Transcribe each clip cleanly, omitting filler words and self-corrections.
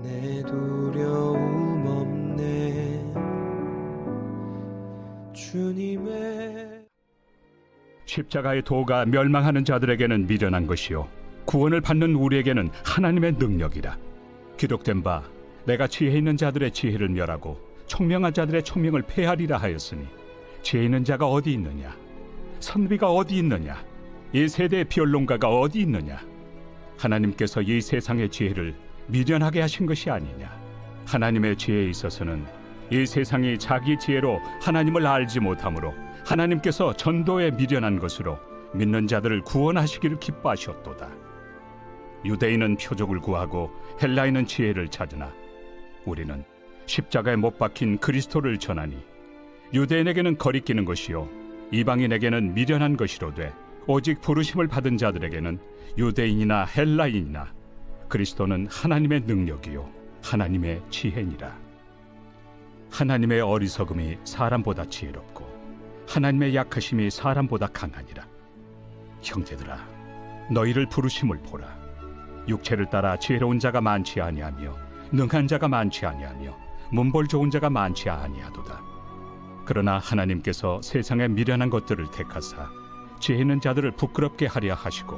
내 두려움 없네. 주님의 십자가의 도가 멸망하는 자들에게는 미련한 것이요 구원을 받는 우리에게는 하나님의 능력이라. 기록된 바 내가 지혜 있는 자들의 지혜를 멸하고 총명한 자들의 총명을 폐하리라 하였으니 지혜 있는 자가 어디 있느냐? 선비가 어디 있느냐? 이 세대의 변론가가 어디 있느냐? 하나님께서 이 세상의 지혜를 미련하게 하신 것이 아니냐? 하나님의 지혜에 있어서는 이 세상이 자기 지혜로 하나님을 알지 못하므로 하나님께서 전도에 미련한 것으로 믿는 자들을 구원하시기를 기뻐하셨도다. 유대인은 표적을 구하고 헬라인은 지혜를 찾으나 우리는 십자가에 못 박힌 그리스도를 전하니 유대인에게는 거리끼는 것이요 이방인에게는 미련한 것이로되 오직 부르심을 받은 자들에게는 유대인이나 헬라인이나 그리스도는 하나님의 능력이요 하나님의 지혜니라. 하나님의 어리석음이 사람보다 지혜롭고 하나님의 약하심이 사람보다 강하니라. 형제들아, 너희를 부르심을 보라. 육체를 따라 지혜로운 자가 많지 아니하며 능한 자가 많지 아니하며 문벌 좋은 자가 많지 아니하도다. 그러나 하나님께서 세상의 미련한 것들을 택하사 지혜 있는 자들을 부끄럽게 하려 하시고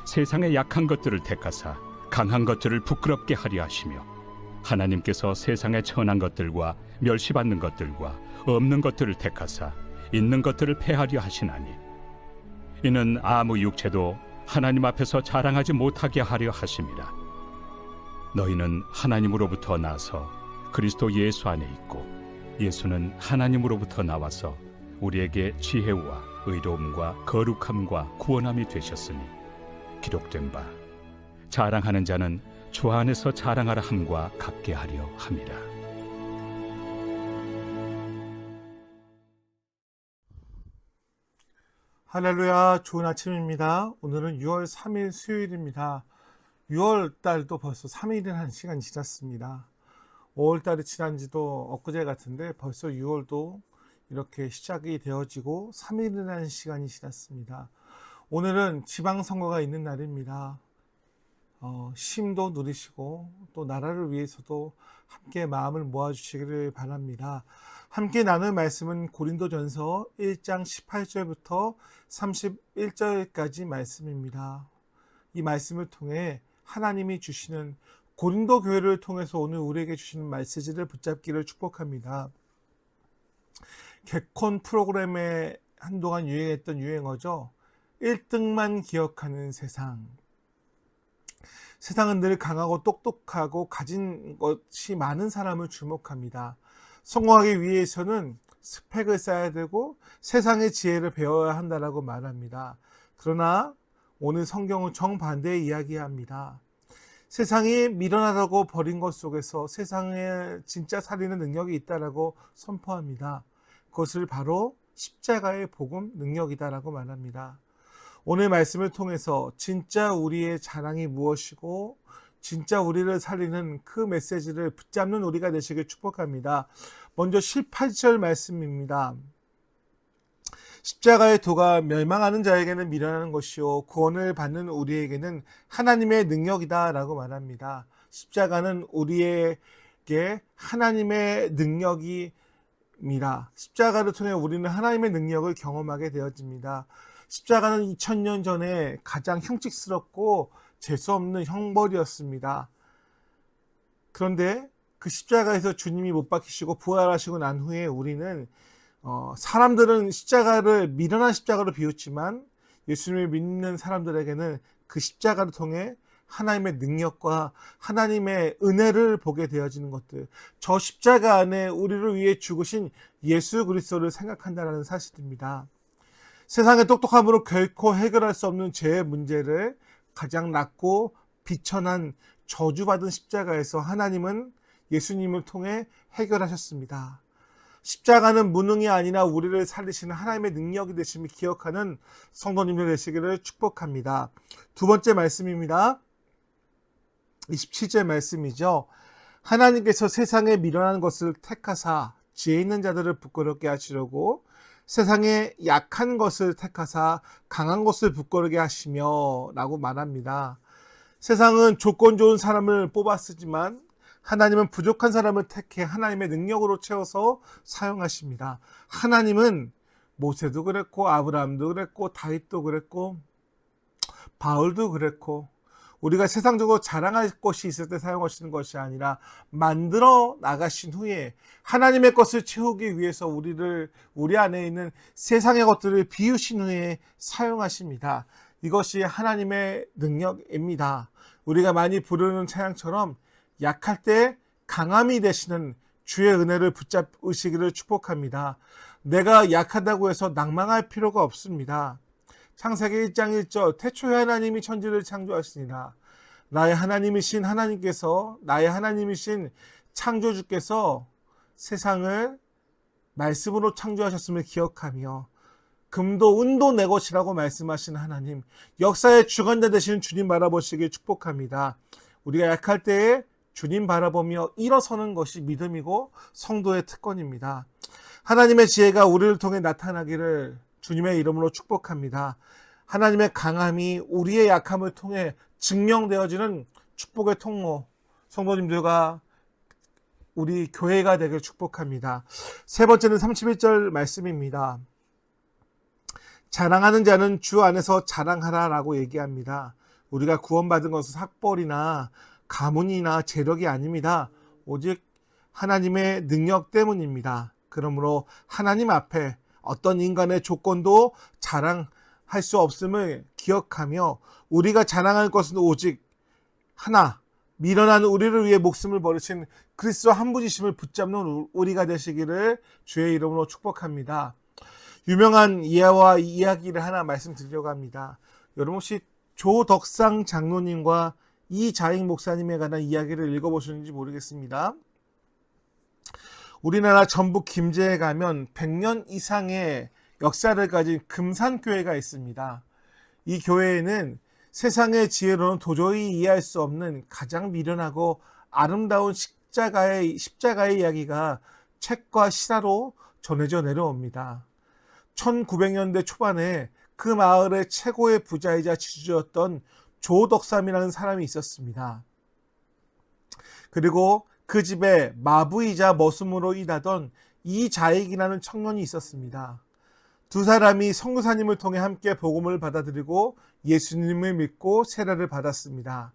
세상의 약한 것들을 택하사 강한 것들을 부끄럽게 하려 하시며 하나님께서 세상의 천한 것들과 멸시받는 것들과 없는 것들을 택하사 있는 것들을 폐하려 하시나니 이는 아무 육체도 하나님 앞에서 자랑하지 못하게 하려 하심이라. 너희는 하나님으로부터 나서 그리스도 예수 안에 있고 예수는 하나님으로부터 나와서 우리에게 지혜와 의로움과 거룩함과 구원함이 되셨으니 기록된 바 자랑하는 자는 주 안에서 자랑하라 함과 같게 하려 함이라. 할렐루야, 좋은 아침입니다. 오늘은 6월 3일 수요일입니다. 6월 달도 벌써 3일이라는 시간이 지났습니다. 5월 달이 지난 지도 엊그제 같은데 벌써 6월도 이렇게 시작이 되어지고 3일이라는 시간이 지났습니다. 오늘은 지방선거가 있는 날입니다. 쉼도 누리시고 또 나라를 위해서도 함께 마음을 모아주시기를 바랍니다. 함께 나눌 말씀은 고린도전서 1장 18절부터 31절까지 말씀입니다. 이 말씀을 통해 하나님이 주시는 고린도 교회를 통해서 오늘 우리에게 주시는 메시지를 붙잡기를 축복합니다. 개콘 프로그램에 한동안 유행했던 유행어죠. 1등만 기억하는 세상. 세상은 늘 강하고 똑똑하고 가진 것이 많은 사람을 주목합니다. 성공하기 위해서는 스펙을 쌓아야 되고 세상의 지혜를 배워야 한다라고 말합니다. 그러나 오늘 성경은 정반대의 이야기합니다. 세상이 미련하다고 버린 것 속에서 세상에 진짜 살리는 능력이 있다라고 선포합니다. 그것을 바로 십자가의 복음 능력이다라고 말합니다. 오늘 말씀을 통해서 진짜 우리의 자랑이 무엇이고 진짜 우리를 살리는 그 메시지를 붙잡는 우리가 되시길 축복합니다. 먼저 18절 말씀입니다. 십자가의 도가 멸망하는 자에게는 미련한 것이요 구원을 받는 우리에게는 하나님의 능력이다 라고 말합니다. 십자가는 우리에게 하나님의 능력입니다. 십자가를 통해 우리는 하나님의 능력을 경험하게 되어집니다. 십자가는 2000년 전에 가장 흉측스럽고 재수없는 형벌이었습니다. 그런데 그 십자가에서 주님이 못 박히시고 부활하시고 난 후에 우리는 사람들은 십자가를 미련한 십자가로 비웃지만 예수님을 믿는 사람들에게는 그 십자가를 통해 하나님의 능력과 하나님의 은혜를 보게 되어지는 것들, 저 십자가 안에 우리를 위해 죽으신 예수 그리스도를 생각한다는 사실입니다. 세상의 똑똑함으로 결코 해결할 수 없는 죄의 문제를 가장 낮고 비천한 저주받은 십자가에서 하나님은 예수님을 통해 해결하셨습니다. 십자가는 무능이 아니라 우리를 살리시는 하나님의 능력이 되심을 기억하는 성도님들 되시기를 축복합니다. 두 번째 말씀입니다. 27절 말씀이죠. 하나님께서 세상에 미련한 것을 택하사 지혜 있는 자들을 부끄럽게 하시려고 세상에 약한 것을 택하사 강한 것을 부끄럽게 하시며 라고 말합니다. 세상은 조건 좋은 사람을 뽑아 쓰지만 하나님은 부족한 사람을 택해 하나님의 능력으로 채워서 사용하십니다. 하나님은 모세도 그랬고 아브라함도 그랬고 다윗도 그랬고 바울도 그랬고 우리가 세상적으로 자랑할 것이 있을 때 사용하시는 것이 아니라 만들어 나가신 후에 하나님의 것을 채우기 위해서 우리 안에 있는 세상의 것들을 비우신 후에 사용하십니다. 이것이 하나님의 능력입니다. 우리가 많이 부르는 찬양처럼 약할 때 강함이 되시는 주의 은혜를 붙잡으시기를 축복합니다. 내가 약하다고 해서 낭망할 필요가 없습니다. 창세기 1장 1절 태초에 하나님이 천지를 창조하시니라. 나의 하나님이신 하나님께서 나의 하나님이신 창조주께서 세상을 말씀으로 창조하셨음을 기억하며 금도 은도 내 것이라고 말씀하신 하나님, 역사의 주관자 되시는 주님 바라보시길 축복합니다. 우리가 약할 때에 주님 바라보며 일어서는 것이 믿음이고 성도의 특권입니다. 하나님의 지혜가 우리를 통해 나타나기를 주님의 이름으로 축복합니다. 하나님의 강함이 우리의 약함을 통해 증명되어지는 축복의 통로, 성도님들과 우리 교회가 되길 축복합니다. 세 번째는 31절 말씀입니다. 자랑하는 자는 주 안에서 자랑하라라고 얘기합니다. 우리가 구원받은 것은 학벌이나 가문이나 재력이 아닙니다. 오직 하나님의 능력 때문입니다. 그러므로 하나님 앞에 어떤 인간의 조건도 자랑할 수 없음을 기억하며 우리가 자랑할 것은 오직 하나, 미련한 우리를 위해 목숨을 버리신 그리스도 한 분이심을 붙잡는 우리가 되시기를 주의 이름으로 축복합니다. 유명한 예와 이야기를 하나 말씀드리려고 합니다. 여러분 혹시 조덕상 장로님과 이자익 목사님에 관한 이야기를 읽어보셨는지 모르겠습니다. 우리나라 전북 김제에 가면 100년 이상의 역사를 가진 금산교회가 있습니다. 이 교회에는 세상의 지혜로는 도저히 이해할 수 없는 가장 미련하고 아름다운 십자가의 이야기가 책과 실화로 전해져 내려옵니다. 1900년대 초반에 그 마을의 최고의 부자이자 지주였던 조덕삼이라는 사람이 있었습니다. 그리고 그 집에 마부이자 머슴으로 일하던 이자익이라는 청년이 있었습니다. 두 사람이 선교사님을 통해 함께 복음을 받아들이고 예수님을 믿고 세례를 받았습니다.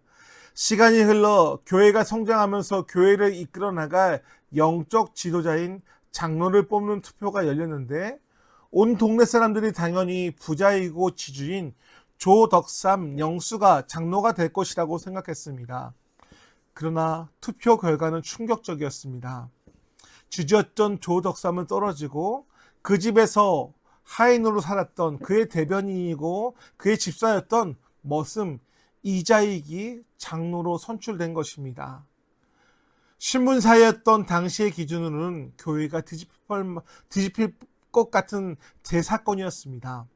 시간이 흘러 교회가 성장하면서 교회를 이끌어 나갈 영적 지도자인 장로를 뽑는 투표가 열렸는데 온 동네 사람들이 당연히 부자이고 지주인 조덕삼 영수가 장로가 될 것이라고 생각했습니다. 그러나 투표 결과는 충격적이었습니다. 지주였던 조덕삼은 떨어지고 그 집에서 하인으로 살았던 그의 대변인이고 그의 집사였던 머슴 이자익이 장로로 선출된 것입니다. 신문사였던 당시의 기준으로는 교회가 뒤집힐 것 같은 대사건이었습니다.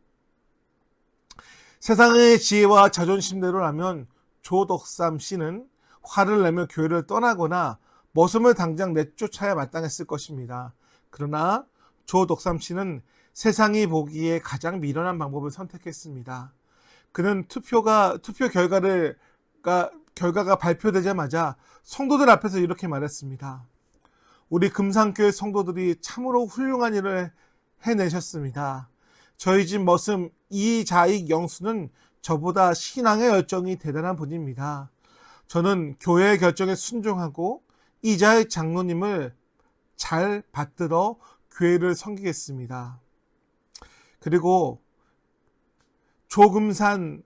세상의 지혜와 자존심대로라면 조덕삼 씨는 화를 내며 교회를 떠나거나 머슴을 당장 내쫓아야 마땅했을 것입니다. 그러나 조덕삼 씨는 세상이 보기에 가장 미련한 방법을 선택했습니다. 그는 투표 결과가 발표되자마자 성도들 앞에서 이렇게 말했습니다. 우리 금산교회 성도들이 참으로 훌륭한 일을 해내셨습니다. 저희 집 머슴 이자익 영수는 저보다 신앙의 열정이 대단한 분입니다. 저는 교회의 결정에 순종하고 이자익 장로님을 잘 받들어 교회를 섬기겠습니다. 그리고 조덕삼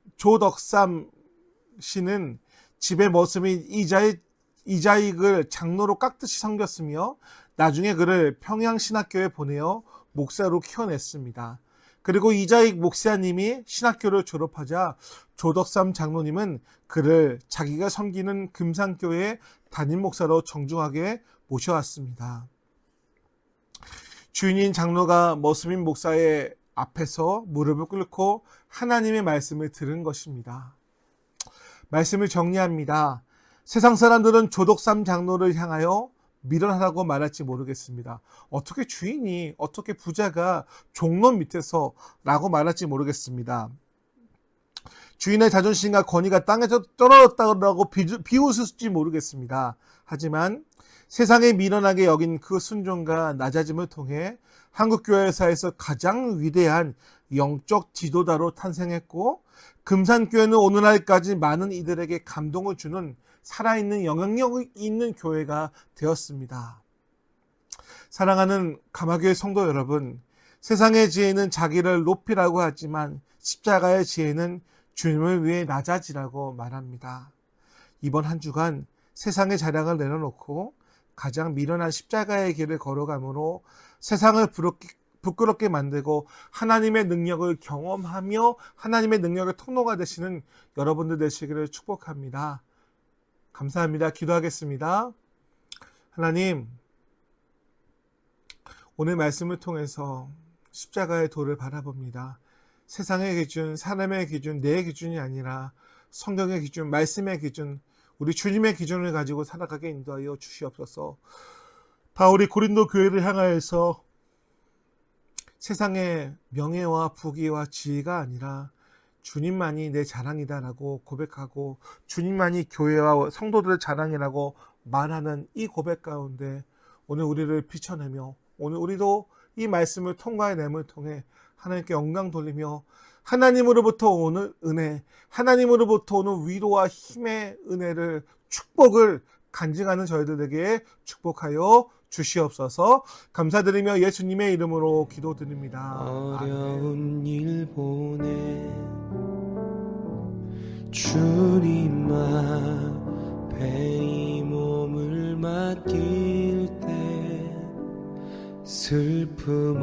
씨는 집의 머슴인 이자익을 장로로 깍듯이 섬겼으며 나중에 그를 평양신학교에 보내어 목사로 키워냈습니다. 그리고 이자익 목사님이 신학교를 졸업하자 조덕삼 장로님은 그를 자기가 섬기는 금산교회 담임 목사로 정중하게 모셔왔습니다. 주인인 장로가 머슴인 목사의 앞에서 무릎을 꿇고 하나님의 말씀을 들은 것입니다. 말씀을 정리합니다. 세상 사람들은 조덕삼 장로를 향하여 미련하다고 말할지 모르겠습니다. 어떻게 주인이, 어떻게 부자가 종로 밑에서 라고 말할지 모르겠습니다. 주인의 자존심과 권위가 땅에서 떨어졌다고 비웃을지 모르겠습니다. 하지만 세상에 미련하게 여긴 그 순종과 낮아짐을 통해 한국교회사에서 가장 위대한 영적 지도자로 탄생했고, 금산교회는 오늘날까지 많은 이들에게 감동을 주는 살아있는 영향력 있는 교회가 되었습니다. 사랑하는 감화교회 성도 여러분, 세상의 지혜는 자기를 높이라고 하지만 십자가의 지혜는 주님을 위해 낮아지라고 말합니다. 이번 한 주간 세상의 자랑을 내려놓고 가장 미련한 십자가의 길을 걸어가므로 세상을 부끄럽게 만들고 하나님의 능력을 경험하며 하나님의 능력의 통로가 되시는 여러분들 되시기를 축복합니다. 감사합니다. 기도하겠습니다. 하나님, 오늘 말씀을 통해서 십자가의 도를 바라봅니다. 세상의 기준, 사람의 기준, 내 기준이 아니라 성경의 기준, 말씀의 기준, 우리 주님의 기준을 가지고 살아가게 인도하여 주시옵소서. 바울이 고린도 교회를 향하여서 세상의 명예와 부귀와 지위가 아니라 주님만이 내 자랑이다라고 고백하고 주님만이 교회와 성도들의 자랑이라고 말하는 이 고백 가운데 오늘 우리를 비춰내며 오늘 우리도 이 말씀을 통과해냄을 통해 하나님께 영광 돌리며 하나님으로부터 오는 은혜, 하나님으로부터 오는 위로와 힘의 은혜를, 축복을 간증하는 저희들에게 축복하여 주시옵소서. 감사드리며 예수님의 이름으로 기도드립니다. 어려운 일 보내 주님 앞에 이 몸을 맡길 때 슬픔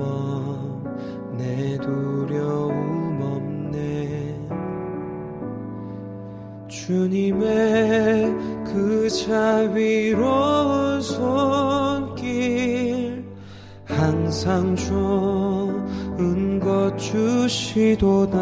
없네 두려움 없네 주님의 그 자비로운 손길 항상 좋은 것 주시도다